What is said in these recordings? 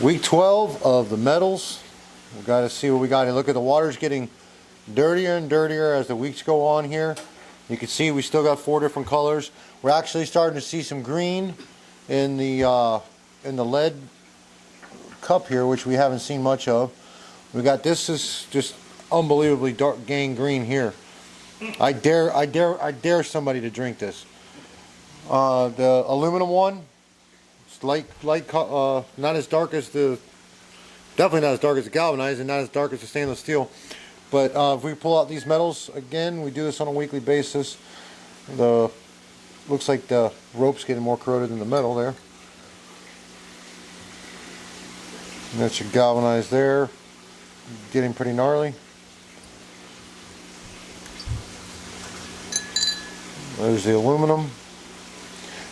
Week 12 of the metals. We got to see what we got here. Look at the water's getting dirtier and dirtier as the weeks go on here. You can see we still got 4 different colors. We're actually starting to see some green in the lead cup here, which we haven't seen much of. We got this is just unbelievably dark gang green here. I dare somebody to drink this. The aluminum one, it's not as dark as definitely not as dark as the galvanized, and not as dark as the stainless steel. But if we pull out these metals again, we do this on a weekly basis. Looks like the rope's getting more corroded than the metal there. And that's your galvanized there, getting pretty gnarly. There's the aluminum.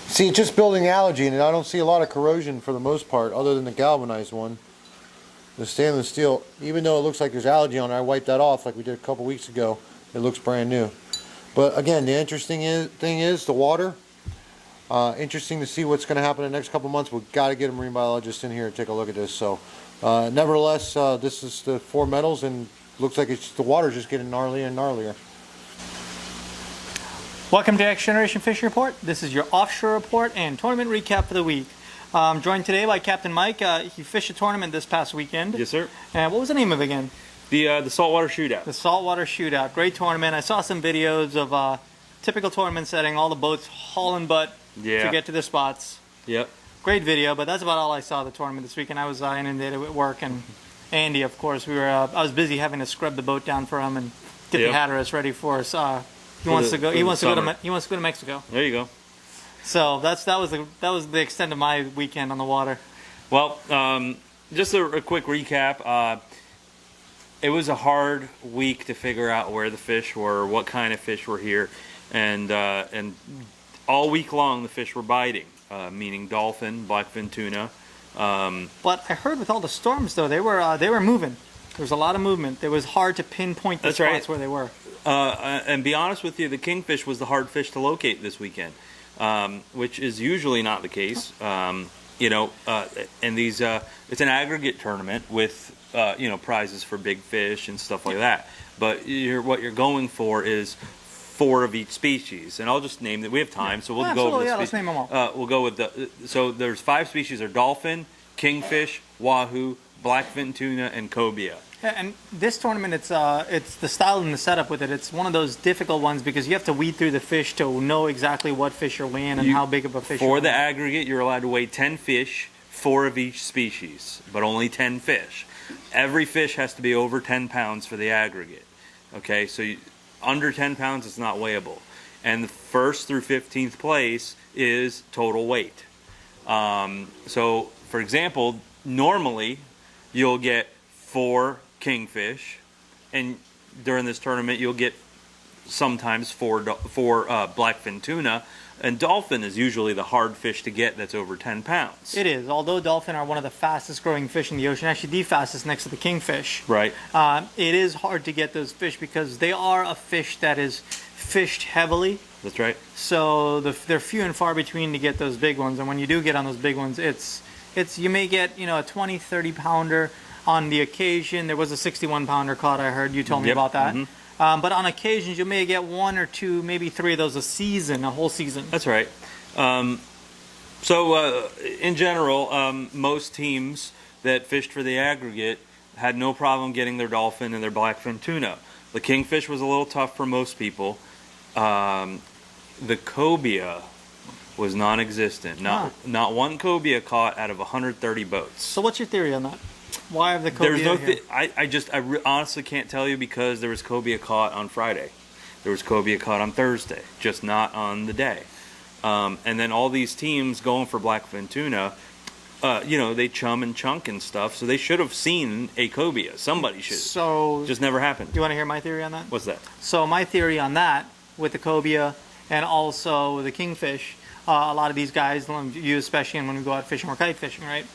See, it's just building algae, and I don't see a lot of corrosion for the most part, other than the galvanized one. The stainless steel, even though it looks like there's algae on it, I wiped that off like we did a couple weeks ago. It looks brand new. But again, the interesting thing is the water. Interesting to see what's going to happen in the next couple months. We've got to get a marine biologist in here to take a look at this. So, nevertheless, this is the 4 metals, and looks like the water's just getting gnarlier and gnarlier. Welcome to X Generation Fishing Report. This is your offshore report and tournament recap for the week. I'm joined today by Captain Mike. He fished a tournament this past weekend. Yes, sir. And what was the name of it again? The Saltwater Shootout. The Saltwater Shootout. Great tournament. I saw some videos of typical tournament setting, all the boats hauling butt to get to their spots. Yep. Great video, but that's about all I saw of the tournament this weekend. I was inundated with work, and Andy, of course, I was busy having to scrub the boat down for him and get the Hatteras ready for us. He wants to go to Mexico. There you go. So that was the extent of my weekend on the water. Well, just a quick recap. It was a hard week to figure out where the fish were, what kind of fish were here, and all week long the fish were biting, meaning dolphin, blackfin tuna. But I heard with all the storms though, they were moving. There was a lot of movement. It was hard to pinpoint the spots where they were. And be honest with you, the kingfish was the hard fish to locate this weekend, which is usually not the case. And these it's an aggregate tournament with prizes for big fish and stuff like that. But what you're going for is 4 of each species, and I'll just name that. We have time, so we'll go over the let's name them all. We'll go with so there's 5 species: are dolphin, kingfish, wahoo, blackfin tuna, and cobia. Yeah, and this tournament, it's the style and the setup with it. It's one of those difficult ones because you have to weed through the fish to know exactly what fish you're weighing and how big of a fish. For the aggregate, you're allowed to weigh 10 fish, 4 of each species, but only 10 fish. Every fish has to be over 10 pounds for the aggregate. Okay, so under 10 pounds, it's not weighable. And the 1st through 15th place is total weight. So, for example, normally you'll get 4 kingfish, and during this tournament you'll get sometimes 4 blackfin tuna, and dolphin is usually the hard fish to get that's over 10 pounds. It is, although dolphin are one of the fastest growing fish in the ocean, actually the fastest next to the kingfish. Right. It is hard to get those fish because they are a fish that is fished heavily. That's right. So they're few and far between to get those big ones, and when you do get on those big ones, you may get a 20-30 pounder. On the occasion, there was a 61-pounder caught, I heard. You told me about that. Mm-hmm. But on occasions, you may get 1 or 2, maybe 3 of those a whole season. That's right. So in general, most teams that fished for the aggregate had no problem getting their dolphin and their blackfin tuna. The kingfish was a little tough for most people. The cobia was non-existent. Not one cobia caught out of 130 boats. So what's your theory on that? Why have the cobia here? I honestly can't tell you, because there was cobia caught on Friday. There was cobia caught on Thursday, just not on the day. And then all these teams going for blackfin tuna, they chum and chunk and stuff, so they should have seen a cobia. Somebody should. So just never happened. Do you want to hear my theory on that? What's that? So my theory on that, with the cobia and also the kingfish, a lot of these guys, you especially, and when we go out fishing, we're kite fishing, right?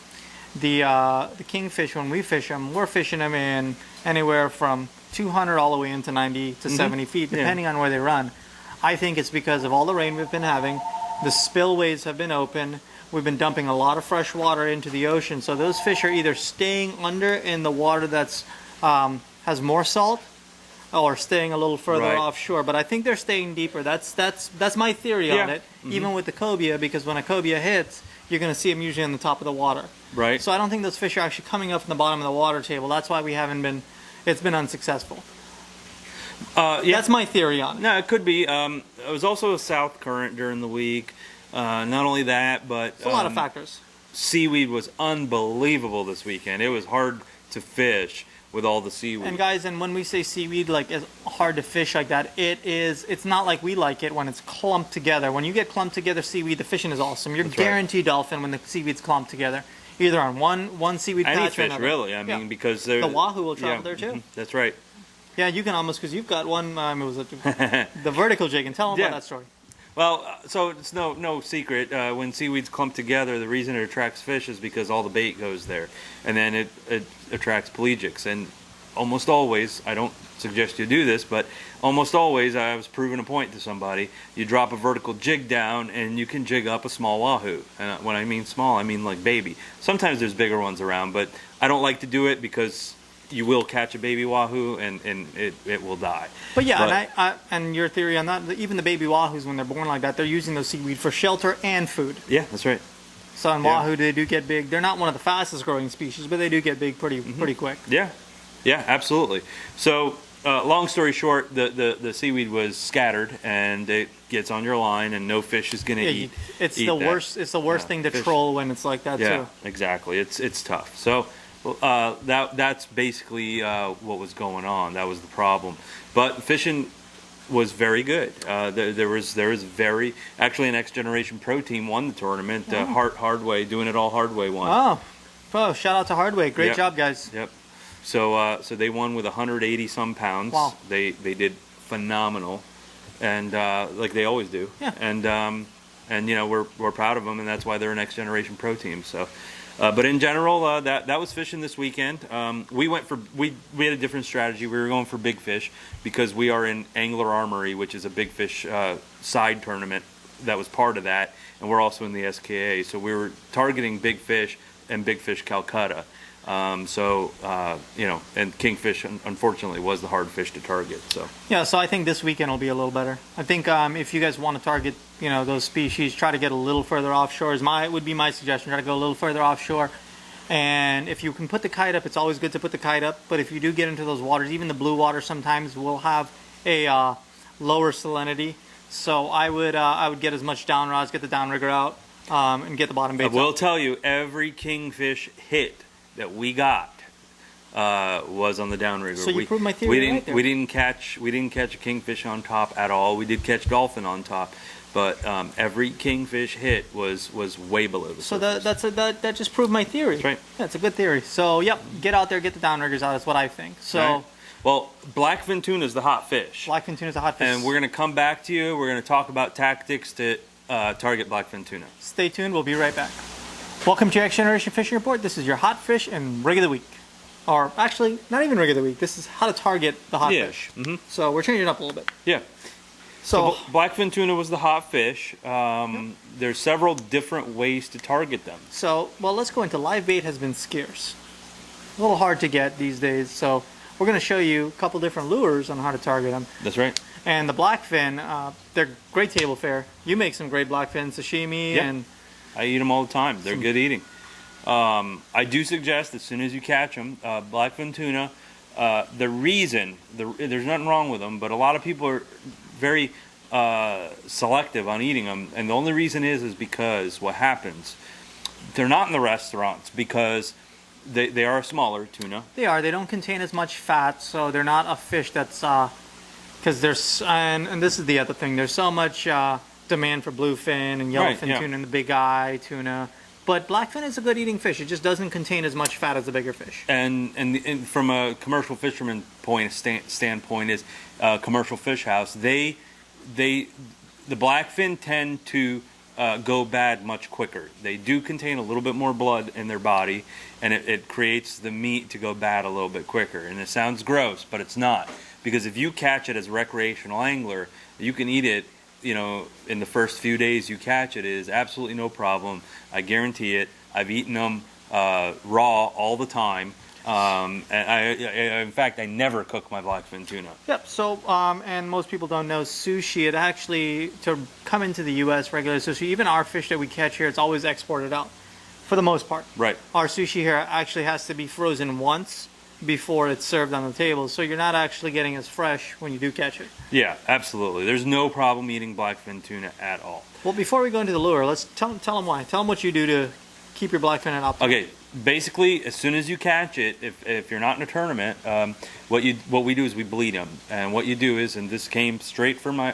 The kingfish, when we fish them, we're fishing them in anywhere from 200 all the way into 90 to 70 feet, depending on where they run. I think it's because of all the rain we've been having. The spillways have been open. we've been dumping a lot of fresh water into the ocean. So those fish are either staying under in the water that's has more salt, or staying a little further offshore. But I think they're staying deeper. That's my theory on it. Even with the cobia, because when a cobia hits, you're going to see them usually on the top of the water. Right. So I don't think those fish are actually coming up from the bottom of the water table. That's why we haven't been. It's been unsuccessful. That's my theory on it. No, it could be. It was also a south current during the week. Not only that, but it's a lot of factors. Seaweed was unbelievable this weekend. It was hard to fish with all the seaweed. And guys, and when we say seaweed, like, it's hard to fish like that, it's not like we like it when it's clumped together. When you get clumped together seaweed, the fishing is awesome. You're guaranteed dolphin when the seaweed's clumped together, either on one seaweed patch fish, or another. really. I mean, because the wahoo will travel there too. That's right. Yeah, you can almost, because you've got one. It was the vertical jig, and tell them about that story. Well, so it's no secret. When seaweeds clump together, the reason it attracts fish is because all the bait goes there, and then it attracts pelagics. And almost always, I don't suggest you do this, but almost always, I was proving a point to somebody. You drop a vertical jig down, and you can jig up a small wahoo. And when I mean small, I mean like baby. Sometimes there's bigger ones around, but I don't like to do it because you will catch a baby wahoo and it will die. But yeah, and your theory on that, even the baby wahoos, when they're born like that, they're using those seaweed for shelter and food. Yeah, that's right. So in wahoo, they do get big. They're not one of the fastest growing species, but they do get big pretty quick. Yeah, absolutely. So long story short, the seaweed was scattered, and it gets on your line, and no fish is going to eat. It's the worst. It's the worst thing to troll when it's like that too. Yeah, exactly. It's tough. So that's basically what was going on. That was the problem. But fishing was very good. There was very actually an X Generation Pro team won the tournament. Hardway, doing it all Hardway won. Oh, shout out to Hardway. Great job, guys. Yep. So they won with 180 some pounds. Wow. They did phenomenal, and like they always do. Yeah. And you know, we're proud of them, and that's why they're an X Generation Pro team. So. But in general, that was fishing this weekend. We had a different strategy. We were going for big fish because we are in Angler Armory, which is a big fish side tournament that was part of that, and we're also in the SKA. So we were targeting big fish and big fish Calcutta. You know, and kingfish unfortunately was the hard fish to target. So yeah, so I think this weekend will be a little better. I think if you guys want to target, you know, those species, try to get a little further offshore. Would be my suggestion. Try to go a little further offshore, and if you can put the kite up, it's always good to put the kite up. But if you do get into those waters, even the blue water sometimes will have a lower salinity. So I would get as much down rods, get the downrigger out, and get the bottom baits. I will tell you, every kingfish hit that we got was on the downrigger. So you proved my theory right there. We didn't catch a kingfish on top at all. We did catch dolphin on top, but every kingfish hit was way below the surface. So that just proved my theory. That's right. Yeah, it's a good theory. So yep, get out there, get the downriggers out. That's what I think. So. Right. Well, blackfin tuna is the hot fish. Blackfin tuna is the hot fish. And we're going to come back to you. We're going to talk about tactics to target blackfin tuna. Stay tuned. We'll be right back. Welcome to your X Generation Fishing Report. This is your hot fish and rig of the week. Or actually, not even rig of the week. This is how to target the hot fish. Mm-hmm. So we're changing it up a little bit. Yeah. So blackfin tuna was the hot fish. There's several different ways to target them. So, well, let's go into live bait has been scarce. A little hard to get these days. So we're going to show you a couple different lures on how to target them. That's right. And the blackfin, they're great table fare. You make some great blackfin sashimi and... I eat them all the time. They're good eating. I do suggest as soon as you catch them, blackfin tuna, there's nothing wrong with them, but a lot of people are very selective on eating them, and the only reason is because what happens, they're not in the restaurants because they are a smaller tuna. They are. They don't contain as much fat, so they're not a fish that's, because there's, and this is the other thing, there's so much demand for bluefin and yellowfin tuna and the big eye tuna, but blackfin is a good eating fish. It just doesn't contain as much fat as the bigger fish. And from a commercial fisherman standpoint is commercial fish house. The blackfin tend to go bad much quicker. They do contain a little bit more blood in their body, and it creates the meat to go bad a little bit quicker. And it sounds gross, but it's not, because if you catch it as a recreational angler, you can eat it you know, in the first few days you catch it is absolutely no problem. I guarantee it. I've eaten them raw all the time. And in fact, I never cook my blackfin tuna. Yep. So, and most people don't know sushi. It actually, to come into the U.S., regular sushi, even our fish that we catch here, it's always exported out, for the most part. Right. Our sushi here actually has to be frozen once before it's served on the table, so you're not actually getting as fresh when you do catch it. Yeah, absolutely. There's no problem eating blackfin tuna at all. Well, before we go into the lure, let's tell them why. Tell them what you do to keep your blackfin at optimal. Okay. Basically, as soon as you catch it, if you're not in a tournament, what we do is we bleed them. And what you do is, and this came straight from a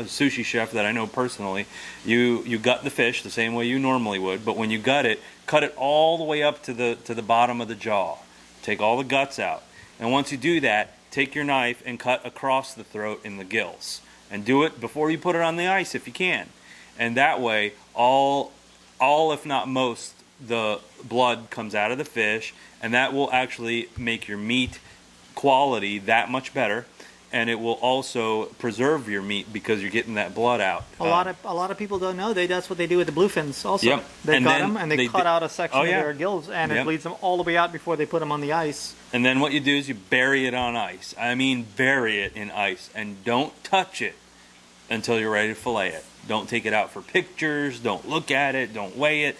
sushi chef that I know personally, you gut the fish the same way you normally would, but when you gut it, cut it all the way up to the bottom of the jaw. Take all the guts out. And once you do that, take your knife and cut across the throat in the gills. And do it before you put it on the ice if you can. And that way, all if not most, the blood comes out of the fish, and that will actually make your meat quality that much better, and it will also preserve your meat because you're getting that blood out. A lot of people don't know that's what they do with the bluefins also. Yep. They cut them and they cut out a section of their gills, and it Yep. bleeds them all the way out before they put them on the ice. And then what you do is you bury it on ice. I mean, bury it in ice, and don't touch it until you're ready to fillet it. Don't take it out for pictures. Don't look at it. Don't weigh it.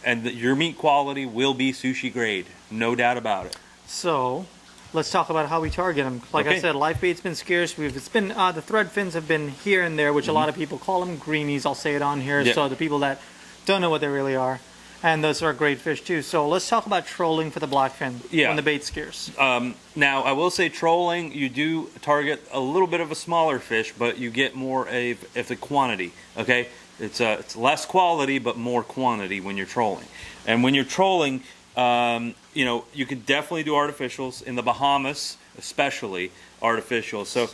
And your meat quality will be sushi grade, no doubt about it. So, let's talk about how we target them. Like I said, live bait's been scarce. It's been the thread fins have been here and there, which a lot of people call them greenies. I'll say it on here, so the people that don't know what they really are, and those are great fish too. So let's talk about trolling for the blackfin when the bait's scarce. Now, I will say trolling, you do target a little bit of a smaller fish, but you get more of the quantity. Okay. It's less quality, but more quantity when you're trolling. And when you're trolling, you know, you could definitely do artificials. In the Bahamas, especially, artificial. So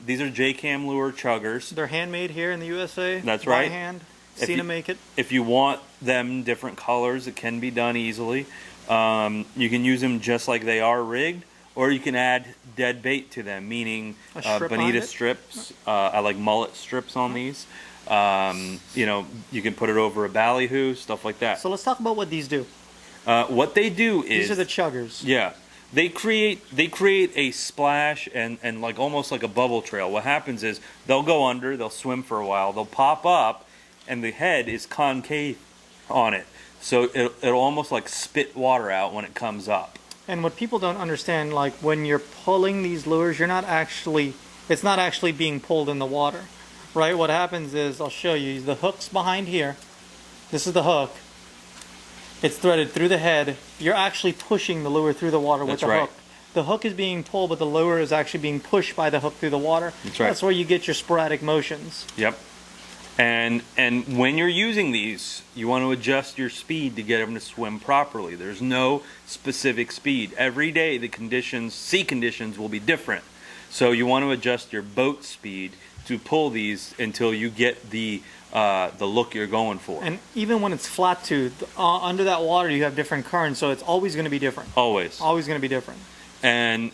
these are J-Cam lure chuggers. They're handmade here in the USA. That's right. By hand. Seen them make it. If you want them different colors, it can be done easily. You can use them just like they are rigged, or you can add dead bait to them, meaning bonita strips. I like mullet strips on these. You know, you can put it over a ballyhoo, stuff like that. So let's talk about what these do. What they do is these are the chuggers. Yeah, they create a splash and like almost like a bubble trail. What happens is they'll go under, they'll swim for a while, they'll pop up, and the head is concave on it, so it'll almost like spit water out when it comes up. And what people don't understand, like when you're pulling these lures, it's not actually being pulled in the water. Right, what happens is, I'll show you, the hook's behind here. This is the hook. It's threaded through the head. You're actually pushing the lure through the water with the hook. The hook is being pulled, but the lure is actually being pushed by the hook through the water. That's right. That's where you get your sporadic motions. Yep. And when you're using these, you want to adjust your speed to get them to swim properly. There's no specific speed. Every day the sea conditions will be different. So you want to adjust your boat speed to pull these until you get the look you're going for. And even when it's flat toothed, under that water you have different currents, so it's always going to be different. Always. Always going to be different. And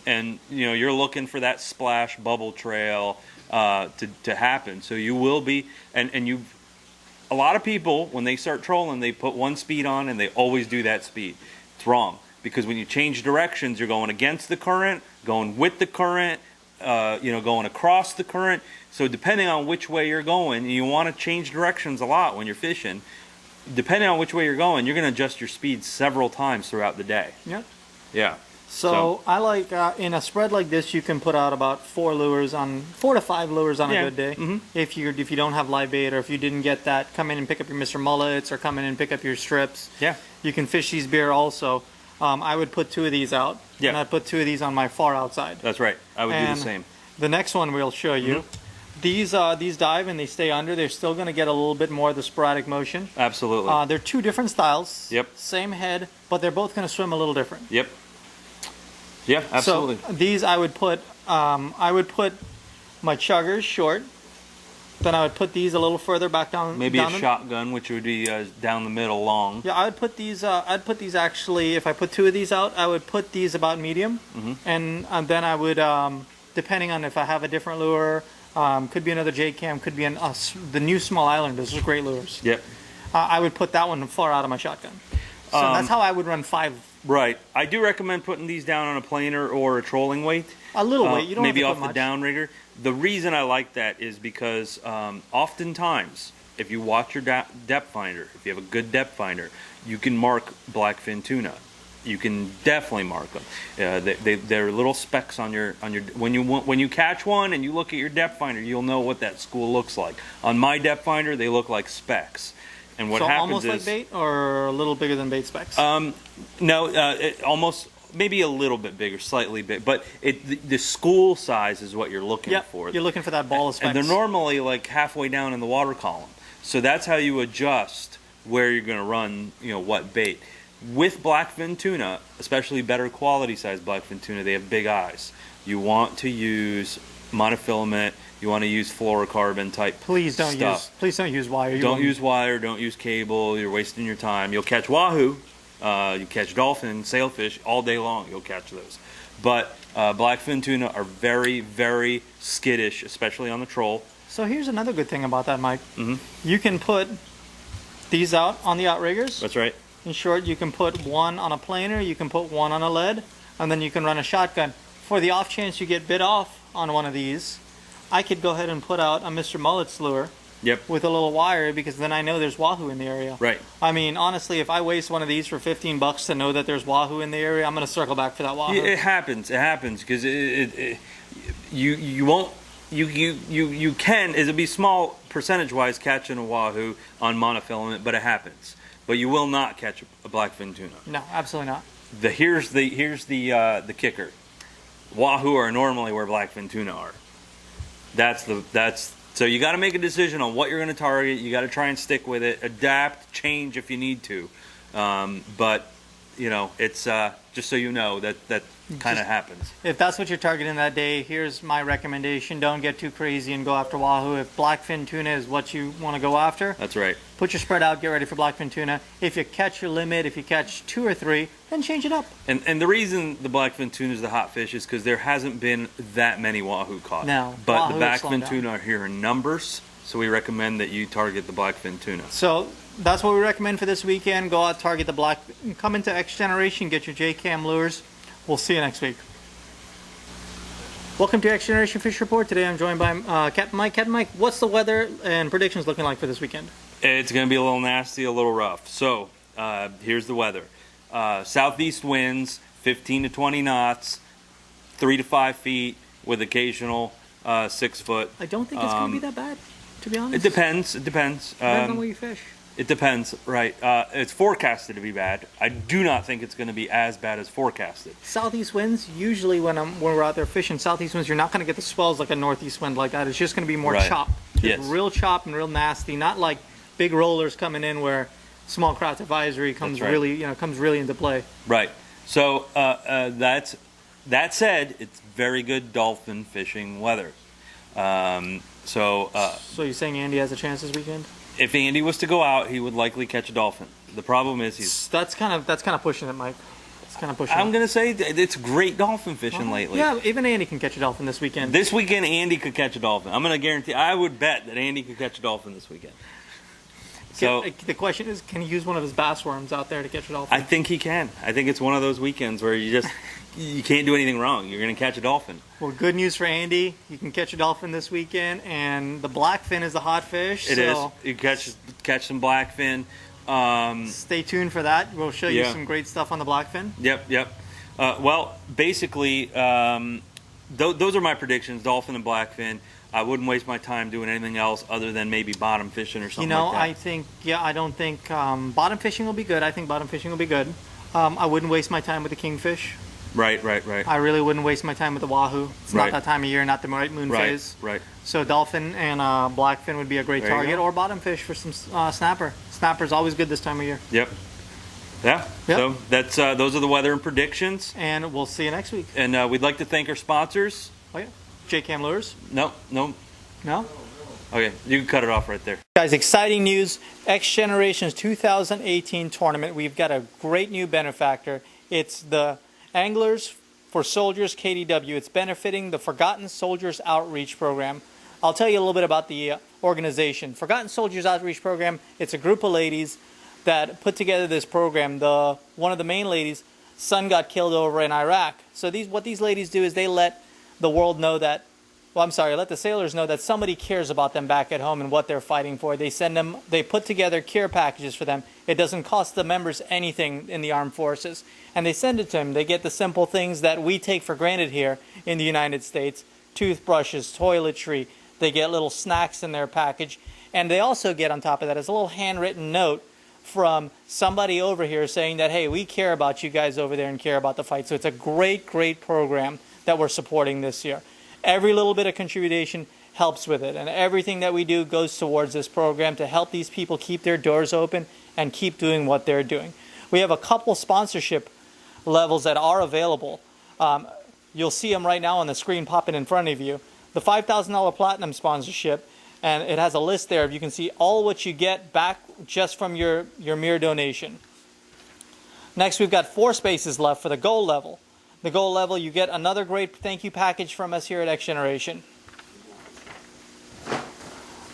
you know, you're looking for that splash bubble trail to happen. So you will be, and a lot of people, when they start trolling, they put one speed on and they always do that speed. It's wrong, because when you change directions, you're going against the current, going with the current, you know, going across the current. So depending on which way you're going, you want to change directions a lot when you're fishing. Depending on which way you're going, you're going to adjust your speed several times throughout the day. Yep. Yeah. So I like, in a spread like this, you can put out about 4 to 5 lures on a good day. Mm-hmm. If you don't have live bait, or if you didn't get that, come in and pick up your Mr. Mullets, or come in and pick up your strips. Yeah. You can fish these beer also. I would put 2 of these out. Yeah. And I'd put 2 of these on my far outside. That's right. I would do the same. The next one we'll show you. These dive and they stay under. They're still going to get a little bit more of the sporadic motion. Absolutely. They're 2 different styles. Yep. Same head, but they're both going to swim a little different. Yep. Yeah, absolutely. So these I would put my chuggers short. Then I would put these a little further back down. Maybe a shotgun, which would be down the middle long. Yeah, I would put these. I'd put these actually. If I put 2 of these out, I would put these about medium, and then I would, depending on if I have a different lure, Could be another J-cam, could be the new small island. Those are great lures. Yep. I would put that one far out of my shotgun. So that's how I would run 5. Right. I do recommend putting these down on a planer or a trolling weight. A little weight. You don't maybe have to off put the much. downrigger. The reason I like that is because oftentimes, if you watch your depth finder, if you have a good depth finder, you can mark blackfin tuna. You can definitely mark them. They're little specks on your when you catch one and you look at your depth finder, you'll know what that school looks like. On my depth finder, they look like specks. And what happens almost is, like bait, or a little bigger than bait specs? No, almost maybe a little bit bigger, slightly big, but the school size is what you're looking for. You're looking for that ball of specks. And they're normally like halfway down in the water column, so that's how you adjust where you're going to run, what bait. With blackfin tuna, especially better quality size blackfin tuna, they have big eyes. You want to use monofilament. You want to use fluorocarbon type Please don't stuff. use wire. Don't use wire. Don't use cable. You're wasting your time. You'll catch wahoo. You catch dolphin, sailfish all day long. You'll catch those. But blackfin tuna are very, very skittish, especially on the troll. So here's another good thing about that, Mike. Mm-hmm. You can put these out on the outriggers. That's right. In short, you can put one on a planer, you can put one on a lead, and then you can run a shotgun. For the off chance you get bit off on one of these, I could go ahead and put out a Mr. Mullet's lure. Yep. With a little wire, because then I know there's wahoo in the area. Right. I mean, honestly, if I waste one of these for $15 to know that there's wahoo in the area, I'm going to circle back for that wahoo. Yeah, it happens. It happens because you won't. You can. It'll be small percentage wise catching a wahoo on monofilament, but it happens. But you will not catch a blackfin tuna. No, absolutely not. Here's the kicker. Wahoo are normally where blackfin tuna are. So you got to make a decision on what you're going to target. You got to try and stick with it. Adapt, change if you need to. But it's just so you know that kind of happens. If that's what you're targeting that day, here's my recommendation. Don't get too crazy and go after wahoo. If blackfin tuna is what you want to go after, That's right. put your spread out, get ready for blackfin tuna. If you catch your limit, if you catch 2 or 3, then change it up. And the reason the blackfin tuna is the hot fish is because there hasn't been that many wahoo caught. No, But the wahoo is slowing blackfin tuna are here in numbers, so we recommend that you target the blackfin tuna. So that's what we recommend for this weekend. Go out, target the black, come into X Generation, get your J-Cam lures. We'll see you next week. Welcome to X Generation Fish Report. Today I'm joined by Captain Mike. Captain Mike, what's the weather and predictions looking like for this weekend? It's going to be a little nasty, a little rough. So here's the weather. Southeast winds, 15 to 20 knots, 3 to 5 feet with occasional 6 foot. I don't think it's going to be that bad, to be honest. It depends. Depends on where you fish. It depends, right. It's forecasted to be bad. I do not think it's going to be as bad as forecasted. Southeast winds, usually when we're out there fishing, southeast winds, you're not going to get the swells like a northeast wind like that. It's just going to be more Right. chop. Yes. Real chop and real nasty, not like big rollers coming in where small craft advisory comes That's right. comes really into play. Right. So that said, it's very good dolphin fishing weather. So you're saying Andy has a chance this weekend? if Andy was to go out, he would likely catch a dolphin. The problem is that's kind of pushing it, Mike. It's kind of pushing. I'm gonna say it's great dolphin fishing lately. Yeah, even Andy can catch a dolphin this weekend. This weekend, Andy could catch a dolphin. I'm gonna guarantee. I would bet that Andy could catch a dolphin this weekend. So the question is, can he use one of his bass worms out there to catch a dolphin? I think he can. I think it's one of those weekends where you can't do anything wrong. You're gonna catch a dolphin. Well, good news for Andy. You can catch a dolphin this weekend, and the blackfin is the hot fish. It is. You catch some blackfin. Stay tuned for that. We'll show you some great stuff on the blackfin. Yep. Well, basically, those are my predictions: dolphin and blackfin. I wouldn't waste my time doing anything else other than maybe bottom fishing or something like that. I don't think bottom fishing will be good. I think bottom fishing will be good. I wouldn't waste my time with the kingfish. Right. I really wouldn't waste my time with the wahoo. It's not that time of year, not the right moon phase. Right. So dolphin and blackfin would be a great target, or bottom fish for some snapper. Snapper's always good this time of year. Yep. Yeah. So that's those are the weather and predictions. And we'll see you next week. And we'd like to thank our sponsors. Oh yeah, J-Cam Lures. No. Okay, you can cut it off right there. Guys, exciting news. X Generation's 2018 tournament. We've got a great new benefactor. It's the Anglers for Soldiers KDW. It's benefiting the Forgotten Soldiers Outreach Program. I'll tell you a little bit about the organization. Forgotten Soldiers Outreach Program, it's a group of ladies that put together this program. One of the main ladies' son got killed over in Iraq. So what these ladies do is they let the world know that, let the sailors know that somebody cares about them back at home and what they're fighting for. They put together care packages for them. It doesn't cost the members anything in the armed forces. And they send it to them. They get the simple things that we take for granted here in the United States. Toothbrushes, toiletry. They get little snacks in their package. And they also get, on top of that, as a little handwritten note from somebody over here saying that, hey, we care about you guys over there and care about the fight. So it's a great, great program that we're supporting this year. Every little bit of contribution helps with it, and everything that we do goes towards this program to help these people keep their doors open and keep doing what they're doing. We have a couple sponsorship levels that are available. You'll see them right now on the screen popping in front of you. The $5,000 Platinum sponsorship, and it has a list there. You can see all what you get back just from your mere donation. Next, we've got 4 spaces left for the Gold level. The Gold level, you get another great thank you package from us here at X Generation.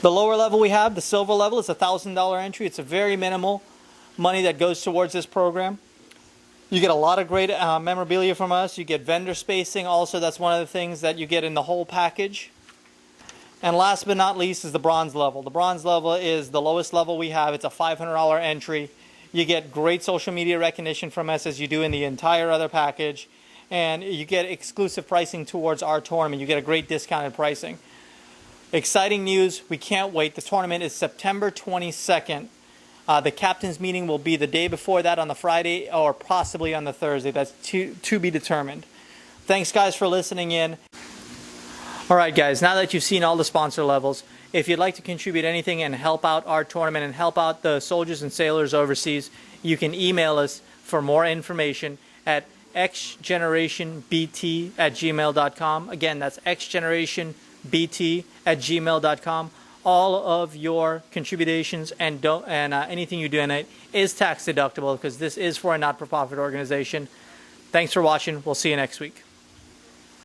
The lower level we have, the Silver level, is a $1,000 entry. It's a very minimal money that goes towards this program. You get a lot of great memorabilia from us. You get vendor spacing. Also, that's one of the things that you get in the whole package. And last but not least is the Bronze level. The Bronze level is the lowest level we have. It's a $500 entry. You get great social media recognition from us as you do in the entire other package. And you get exclusive pricing towards our tournament. You get a great discounted pricing. Exciting news. We can't wait. The tournament is September 22nd. The captain's meeting will be the day before that on the Friday or possibly on the Thursday. That's to be determined. Thanks, guys, for listening in. All right, guys, now that you've seen all the sponsor levels, if you'd like to contribute anything and help out our tournament and help out the soldiers and sailors overseas, you can email us for more information at xgenerationbt@gmail.com. Again, that's xgenerationbt@gmail.com. All of your contributions and anything you donate is tax deductible because this is for a not-for-profit organization. Thanks for watching. We'll see you next week.